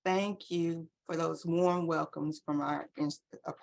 Thank you for those warm welcomes from our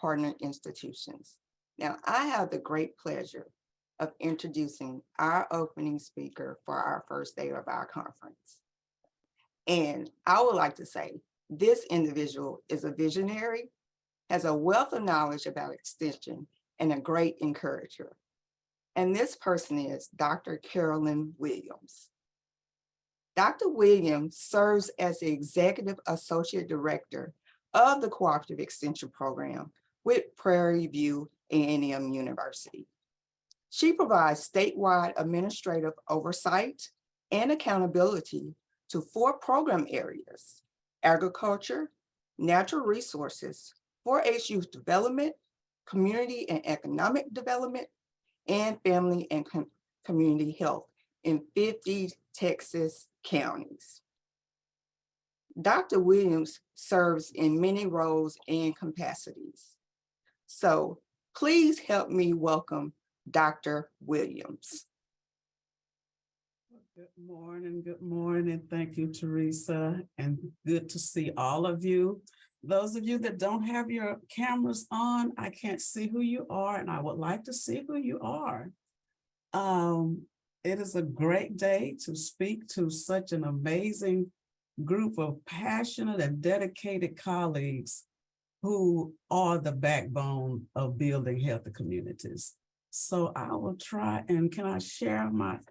partner institutions. Now, I have the great pleasure of introducing our opening speaker for our first day of our conference. And I would like to say this individual is a visionary, has a wealth of knowledge about extension, and a great encourager. And this person is Dr. Carolyn Williams. Dr. Williams serves as the Executive Associate Director of the Cooperative Extension Program with Prairie View A&M University. She provides statewide administrative oversight and accountability to 4 program areas: agriculture, natural resources, 4-H youth development, community and economic development, and family and community health in 50 Texas counties. Dr. Williams serves in many roles and capacities. So please help me welcome Dr. Williams. Good morning. Thank you, Teresa, and good to see all of you. Those of you that don't have your cameras on, I can't see who you are, and I would like to see who you are. It is a great day to speak to such an amazing group of passionate and dedicated colleagues who are the backbone of building healthy communities. So I will try, and can I share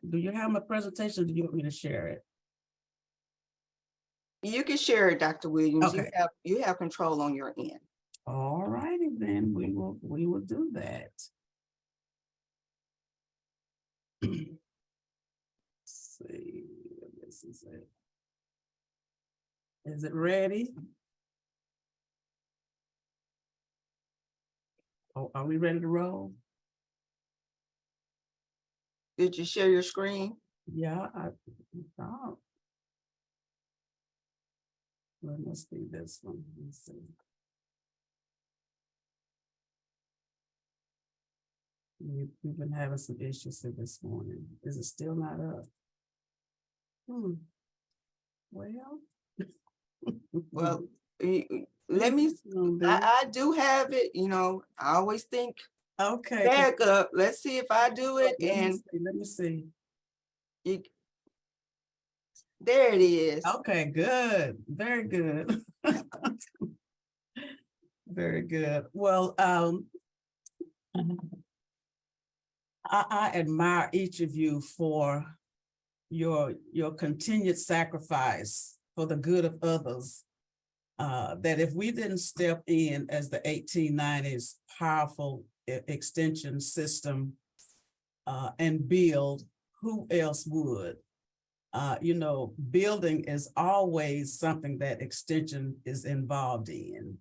do you have my presentation or do you want me to share it? You can share it, Dr. Williams. Okay. You have control on your end. All righty, then we will do that. Let's see, this is it. Is it ready? Oh, are we ready to roll? Did you share your screen? Yeah, I thought. Well, it must be this one. Let's see. We've been having some issues here this morning. Is it still not up? Well. Well, let me, I do have it, I always think okay. Back up. Let's see if I do it. Let me see. There it is. Okay, good. Very good. Very good. Well, I admire each of you for your continued sacrifice for the good of others. That if we didn't step in as the 1890s powerful extension system and build, who else would? Building is always something that extension is involved in.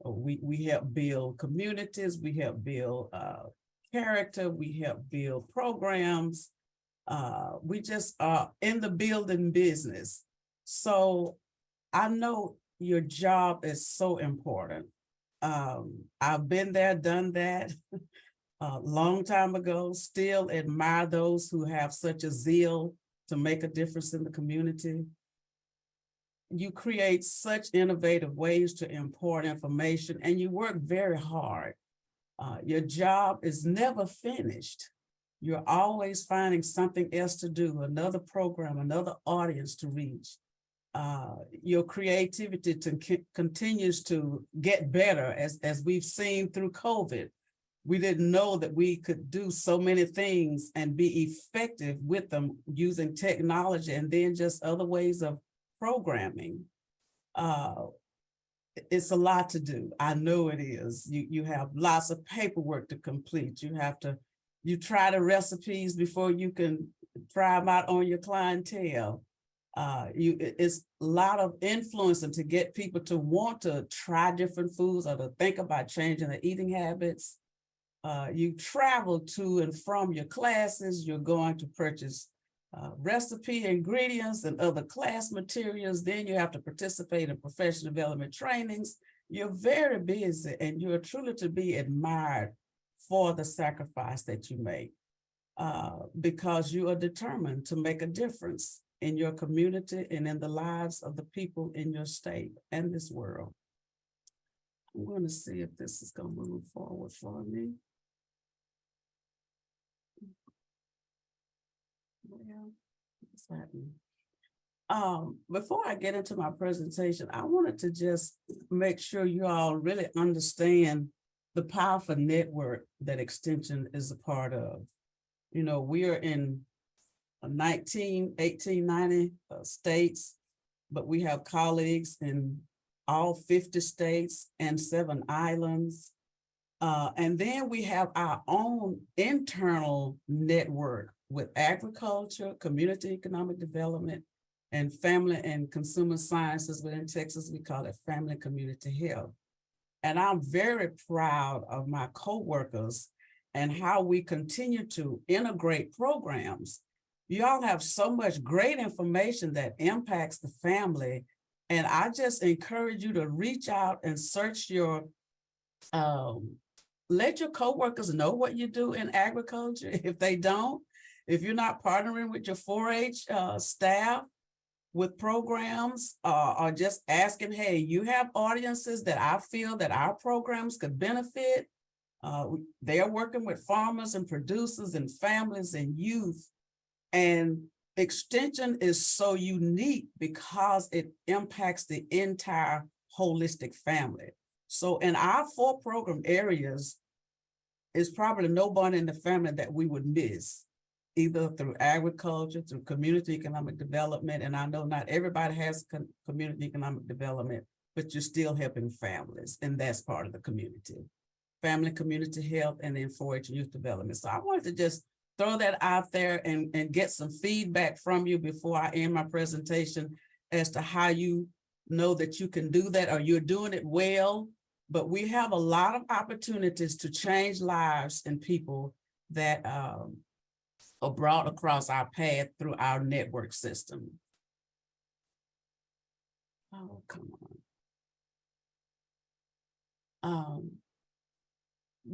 We help build communities, we help build character, we help build programs. We just are in the building business. So I know your job is so important. I've been there, done that a long time ago, still admire those who have such a zeal to make a difference in the community. You create such innovative ways to impart information and you work very hard. Your job is never finished. You're always finding something else to do, another program, another audience to reach. Your creativity continues to get better as we've seen through COVID. We didn't know that we could do so many things and be effective with them using technology and then just other ways of programming. It's a lot to do. I know it is. You have lots of paperwork to complete. You try the recipes before you can try them out on your clientele. It's a lot of influencing to get people to want to try different foods or to think about changing their eating habits. You travel to and from your classes. You're going to purchase recipe ingredients and other class materials. Then you have to participate in professional development trainings. You're very busy and you're truly to be admired for the sacrifice that you make because you are determined to make a difference. in your community and in the lives of the people in your state and this world. I'm going to see if this is going to move forward for me. Well, what's happening? Before I get into my presentation, I wanted to just make sure you all really understand the powerful network that Extension is a part of. You know, we are in 90 states, but we have colleagues in all 50 states and 7 islands. And then we have our own internal network with agriculture, community economic development, and family and consumer sciences. Within Texas, we call it family community health. And I'm very proud of my coworkers and how we continue to integrate programs. You all have so much great information that impacts the family. And I just encourage you to reach out and search your, let your coworkers know what you do in agriculture. If they don't, if you're not partnering with your 4-H staff with programs, or just asking, hey, you have audiences that I feel that our programs could benefit. They are working with farmers and producers and families and youth. And Extension is so unique because it impacts the entire holistic family. So in our 4 program areas, it's probably nobody in the family that we would miss, either through agriculture, through community economic development. And I know not everybody has community economic development, but you're still helping families, and that's part of the community. Family community health, and then 4-H youth development. So I wanted to just throw that out there and get some feedback from you before I end my presentation as to how you know that you can do that, or you're doing it well. But we have a lot of opportunities to change lives and people that are brought across our path through our network system. Oh, come on.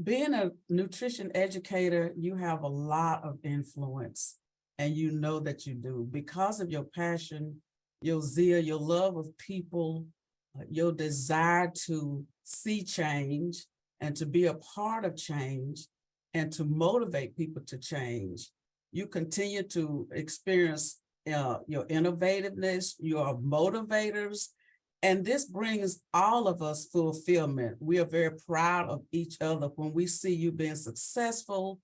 Being a nutrition educator, you have a lot of influence, and you know that you do because of your passion, your zeal, your love of people, your desire to see change and to be a part of change and to motivate people to change. You continue to experience your innovativeness, your motivators, and this brings all of us fulfillment. We are very proud of each other when we see you being successful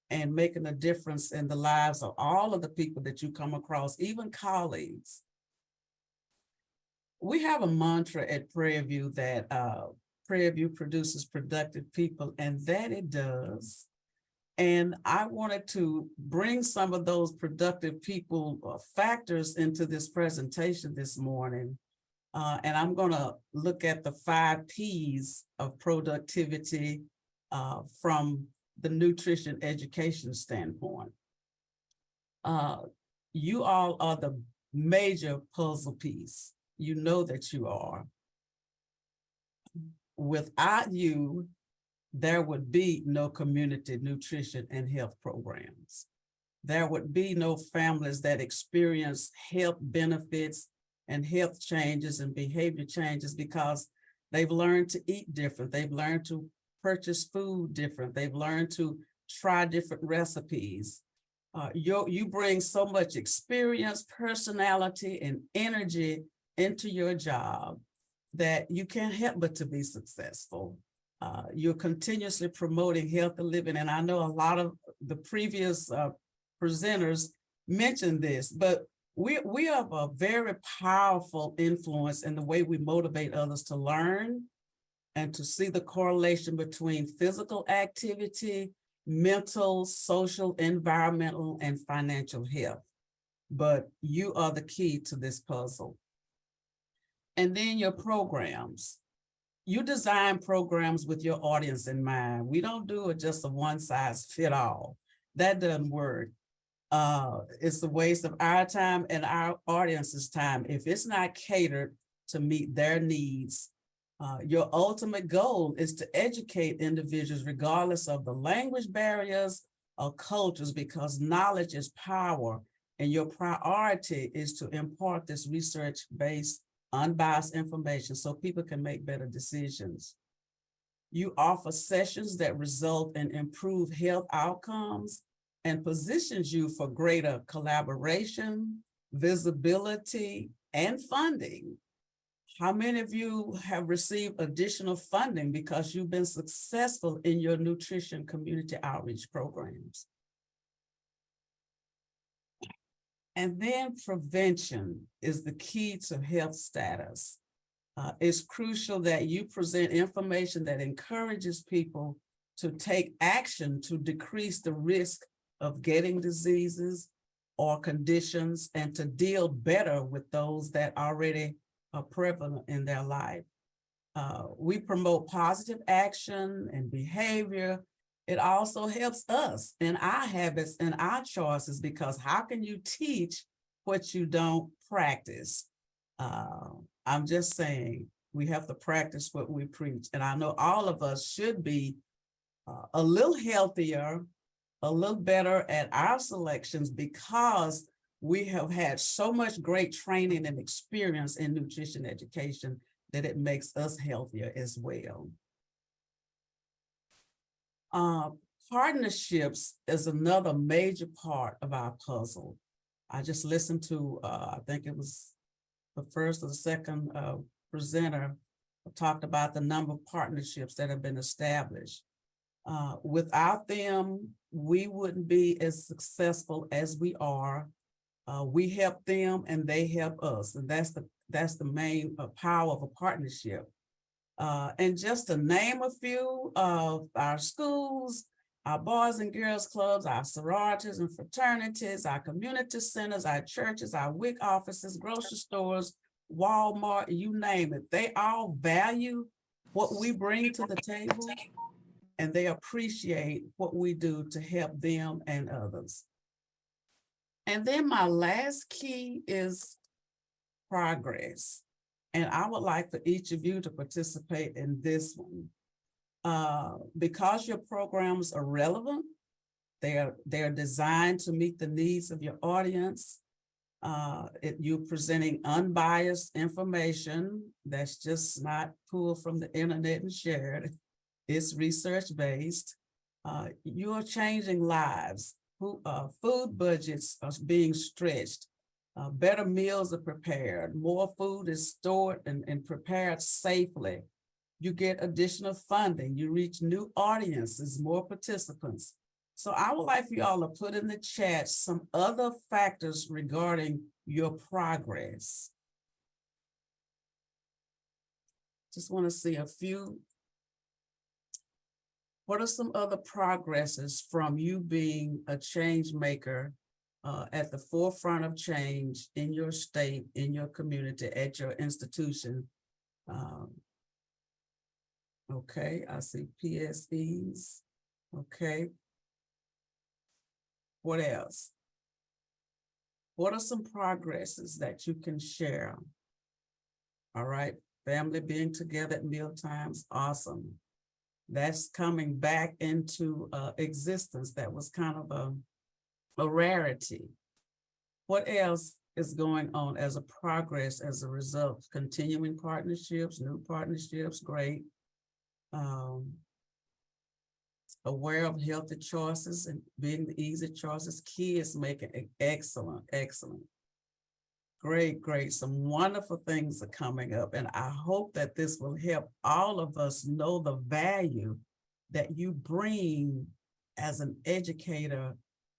and making a difference in the lives of all of the people that you come across, even colleagues. We have a mantra at Prairie View that Prairie View produces productive people, and that it does. And I wanted to bring some of those productive people factors into this presentation this morning. And I'm going to look at the 5 P's of productivity from the nutrition education standpoint. You all are the major puzzle piece. You know that you are. Without you, there would be no community nutrition and health programs. There would be no families that experience health benefits and health changes and behavior changes because they've learned to eat different. They've learned to purchase food different. They've learned to try different recipes. You bring so much experience, personality, and energy into your job that you can't help but to be successful. You're continuously promoting healthy living. And I know a lot of the previous presenters mentioned this, but we have a very powerful influence in the way we motivate others to learn and to see the correlation between physical activity, mental, social, environmental, and financial health. But you are the key to this puzzle. And then your programs. You design programs with your audience in mind. We don't do it just a one-size-fits-all. That doesn't work. It's a waste of our time and our audience's time if it's not catered to meet their needs. Your ultimate goal is to educate individuals regardless of the language barriers or cultures, because knowledge is power And your priority is to impart this research-based, unbiased information so people can make better decisions. You offer sessions that result in improved health outcomes and positions you for greater collaboration, visibility, and funding. How many of you have received additional funding because you've been successful in your nutrition community outreach programs? And then prevention is the key to health status. It's crucial that you present information that encourages people to take action to decrease the risk of getting diseases or conditions and to deal better with those that already are prevalent in their life. We promote positive action and behavior. It also helps us in our habits and our choices, because how can you teach what you don't practice? I'm just saying, we have to practice what we preach. And I know all of us should be a little healthier, a little better at our selections, because we have had so much great training and experience in nutrition education that it makes us healthier as well. Partnerships is another major part of our puzzle. I just listened to, I think it was the first or the second presenter talked about the number of partnerships that have been established. Without them, we wouldn't be as successful as we are. We help them and they help us, and that's the main power of a partnership. And just to name a few of our schools, our boys and girls clubs, our sororities and fraternities, our community centers, our churches, our WIC offices, grocery stores, Walmart, you name it. They all value what we bring to the table, and they appreciate what we do to help them and others. And then my last key is progress. And I would like for each of you to participate in this one. Because your programs are relevant, they're designed to meet the needs of your audience. You're presenting unbiased information that's just not pulled from the internet and shared. It's research-based. You're changing lives. Food budgets are being stretched. Better meals are prepared. More food is stored and prepared safely. You get additional funding. You reach new audiences, more participants. So I would like for you all to put in the chat some other factors regarding your progress. Just want to see a few. What are some other progresses from you being a change maker at the forefront of change in your state, in your community, at your institution? Okay, I see PSEs. Okay. What else? What are some progresses that you can share? All right, family being together at mealtimes, awesome. That's coming back into existence. That was kind of a rarity. What else is going on as a progress as a result? Continuing partnerships, new partnerships, great. Aware of healthy choices and being the easy choices. Kids making excellent. Great. Some wonderful things are coming up. And I hope that this will help all of us know the value that you bring as an educator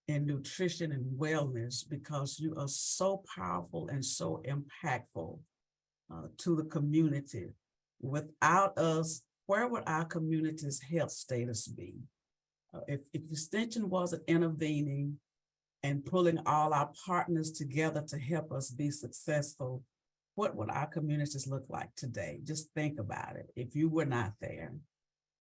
in nutrition and wellness, because you are so powerful and so impactful to the community. Without us, where would our community's health status be? If Extension wasn't intervening and pulling all our partners together to help us be successful, what would our communities look like today? Just think about it if you were not there.